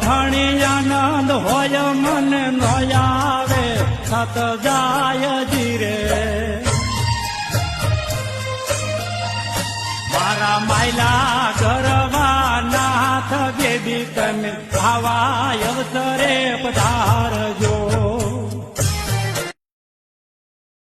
ધણી આનંદ હોય મન નો આવે સત જાય જીરે મારા માયલા ગરવા નાથ બેબી તમે આવા અવસરે પધારજો